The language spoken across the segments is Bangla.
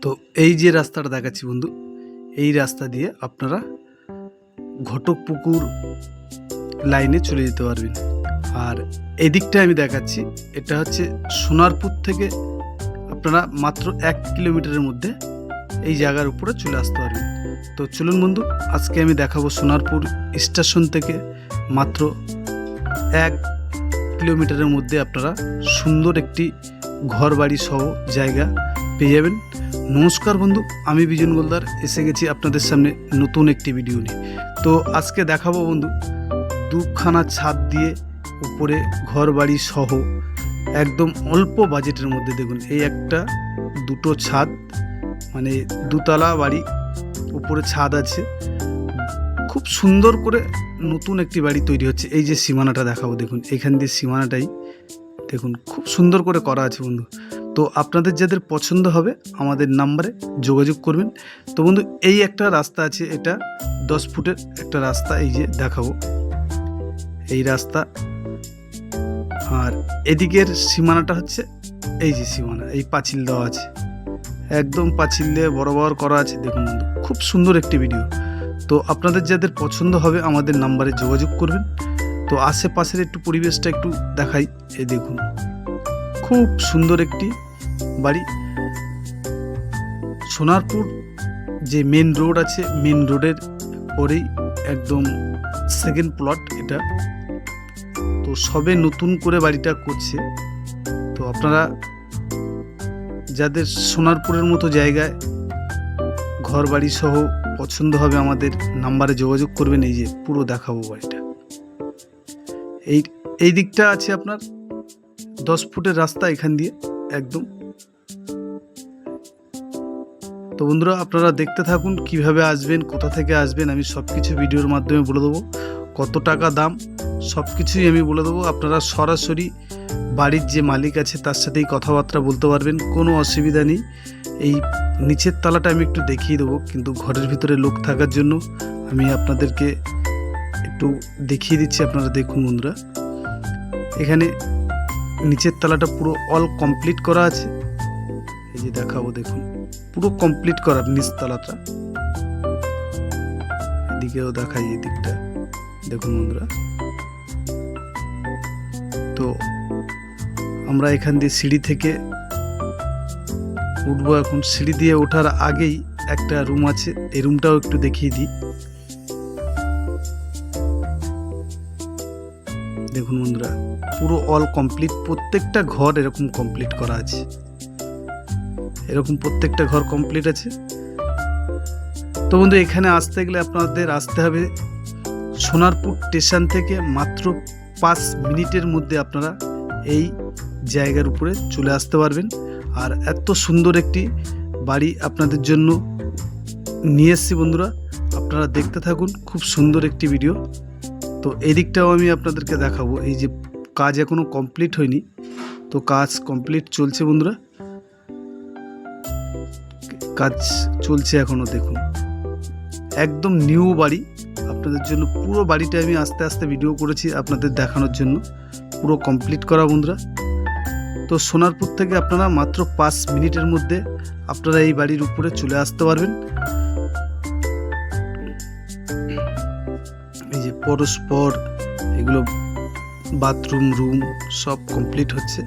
তো এই যে রাস্তাটা দেখাচ্ছি বন্ধু, এই রাস্তা দিয়ে আপনারা ঘটকপুকুর লাইনে চলে যেতে পারবেন। আর এদিকটা আমি দেখাচ্ছি, এটা হচ্ছে সোনারপুর থেকে আপনারা মাত্র 1 কিলোমিটারের মধ্যে এই জায়গার উপরে চলে আসতে পারবেন। তো চলুন বন্ধু, আজকে আমি দেখাবো সোনারপুর স্টেশন থেকে মাত্র 1 কিলোমিটারের মধ্যে আপনারা সুন্দর একটি ঘর বাড়ি সহ জায়গা পেয়ে যাবেন। নমস্কার বন্ধু, আমি বিজন গোলদার এসে গেছি আপনাদের সামনে নতুন একটি ভিডিও নিয়ে। তো আজকে দেখাবো বন্ধু, দুখানা ছাদ দিয়ে উপরে ঘর বাড়ি সহ একদম অল্প বাজেটের মধ্যে। দেখুন, এই একটা দুটো ছাদ, মানে দুতলা বাড়ি, উপরে ছাদ আছে, খুব সুন্দর করে নতুন একটি বাড়ি তৈরি হচ্ছে। এই যে সীমানাটা দেখাবো, দেখুন এখান দিয়ে সীমানাটাই দেখুন খুব সুন্দর করে করা আছে বন্ধু। তো আপনাদের যাদের পছন্দ হবে আমাদের নাম্বারে যোগাযোগ করবেন। তো বন্ধু, এই একটা রাস্তা আছে, এটা 10 ফুটের একটা রাস্তা, এই যে দেখাবো এই রাস্তা। আর এদিকের সীমানাটা হচ্ছে এই যে সীমানা, এই পাঁচিল দেওয়া আছে, একদম পাঁচিল দিয়ে বরাবর করা আছে। দেখুন বন্ধু, খুব সুন্দর একটি ভিডিও। তো আপনাদের যাদের পছন্দ হবে আমাদের নাম্বারে যোগাযোগ করবেন। তো আশেপাশের একটু পরিবেশটা একটু দেখাই। এই দেখুন, খুব সুন্দর একটি বাড়ি। সোনারপুর যে মেন রোড আছে, মেন রোডের পরেই একদম সেকেন্ড প্লট এটা। তো সবে নতুন করে বাড়িটা করছে। তো আপনারা যাদের সোনারপুরের মতো জায়গায় ঘর বাড়ি সহ পছন্দ হবে আমাদের নাম্বারে যোগাযোগ করবেন। এই যে পুরো দেখাবো বাড়িটা, এই দিকটা আছে আপনার 10 ফুটের রাস্তা এখান দিয়ে একদম। তো বন্ধুরা, আপনারা দেখতে থাকুন কিভাবে আসবেন, কোথা থেকে আসবেন, আমি সব কিছু ভিডিওর মাধ্যমে বলে দেবো। কত টাকা দাম সব কিছুই আমি বলে দেবো। আপনারা সরাসরি বাড়ির যে মালিক আছে তার সাথেই কথাবার্তা বলতে পারবেন, কোনো অসুবিধা নেই। এই নিচের তলাটা আমি একটু দেখিয়ে দেবো, কিন্তু ঘরের ভিতরে লোক থাকার জন্য আমি আপনাদেরকে একটু দেখিয়ে দিচ্ছি। আপনারা দেখুন বন্ধুরা, এখানে নিচের তলাটা পুরো অল কমপ্লিট করা আছে। এই যে দেখাবো, দেখুন পুরো কমপ্লিট করা নিচতলাটা। এদিকেও দেখাই, এই দিকটা দেখুন বন্ধুরা। তো আমরা এখান দিয়ে সিঁড়ি থেকে উঠবো। এখন সিঁড়ি দিয়ে ওঠার আগেই একটা রুম আছে, এই রুমটাও একটু দেখিয়ে দিই। দেখুন বন্ধুরা, পুরো অল কমপ্লিট, প্রত্যেকটা ঘর এরকম কমপ্লিট করা আছে, এরকম প্রত্যেকটা ঘর কমপ্লিট আছে। তো বন্ধু, এখানে আসতে গেলে আপনাদের আসতে হবে সোনারপুর স্টেশন থেকে মাত্র 5 মিনিটের মধ্যে আপনারা এই জায়গার উপরে চলে আসতে পারবেন। আর এত সুন্দর একটি বাড়ি আপনাদের জন্য নিয়ে এসেছি বন্ধুরা, আপনারা দেখতে থাকুন, খুব সুন্দর একটি ভিডিও। তো এই দিকটাও আমি আপনাদেরকে দেখাবো। এই যে কাজ এখনো কমপ্লিট হয়নি, তো কাজ কমপ্লিট চলছে বন্ধুরা, কাজ চলছে এখনো। দেখুন একদম নিউ বাড়ি আপনাদের জন্য। পুরো বাড়িটা আমি আস্তে আস্তে ভিডিও করেছি আপনাদের দেখানোর জন্য, পুরো কমপ্লিট করা বন্ধুরা। তো সোনারপুর থেকে আপনারা মাত্র 5 মিনিটের মধ্যে আপনারা এই বাড়ির উপরে চলে আসতে পারবেন। এই যে পরস্পর এগুলো বাথরুম, রুম সব কমপ্লিট হচ্ছে।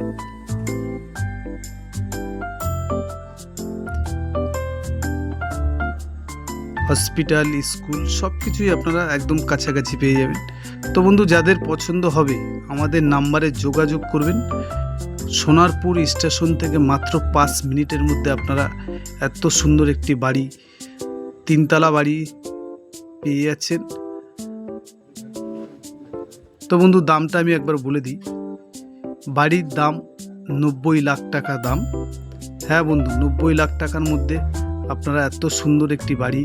হসপিটাল, স্কুল সব কিছুই আপনারা একদম কাছাকাছি পেয়ে যাবেন। তো বন্ধু, যাদের পছন্দ হবে আমাদের নাম্বারে যোগাযোগ করবেন। সোনারপুর স্টেশন থেকে মাত্র 5 মিনিটের মধ্যে আপনারা এত সুন্দর একটি বাড়ি, 3 তলা বাড়ি পেয়ে যাচ্ছেন। তো বন্ধু, দামটা আমি একবার বলে দিই। বাড়ির দাম 90 লাখ টাকা দাম। হ্যাঁ বন্ধু, 90 লাখ টাকার মধ্যে আপনারা এত সুন্দর একটি বাড়ি,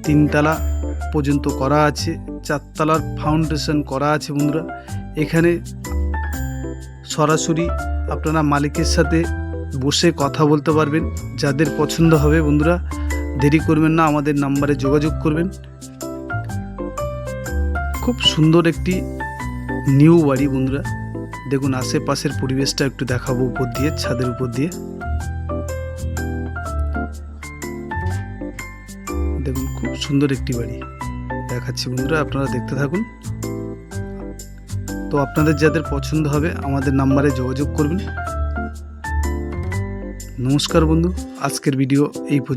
3 তলা পর্যন্ত করা আছে, 4 তলার ফাউন্ডেশন করা আছে বন্ধুরা। এখানে সরাসরি আপনারা মালিকের সাথে বসে কথা বলতে পারবেন। যাদের পছন্দ হবে বন্ধুরা, দেরি করবেন না, আমাদের নাম্বারে যোগাযোগ করবেন। খুব সুন্দর একটি নিউ বাড়ি বন্ধুরা। দেখুন আশেপাশের পরিবেশটা একটু দেখাবো উপর দিয়ে, ছাদের উপর দিয়ে। দেখুন খুব সুন্দর একটি বাড়ি দেখাচ্ছি বন্ধুরা, আপনারা দেখতে থাকুন। তো আপনাদের যাদের পছন্দ হবে আমাদের নাম্বারে যোগাযোগ করবেন। নমস্কার বন্ধু, আজকের ভিডিও এই পর্যন্ত।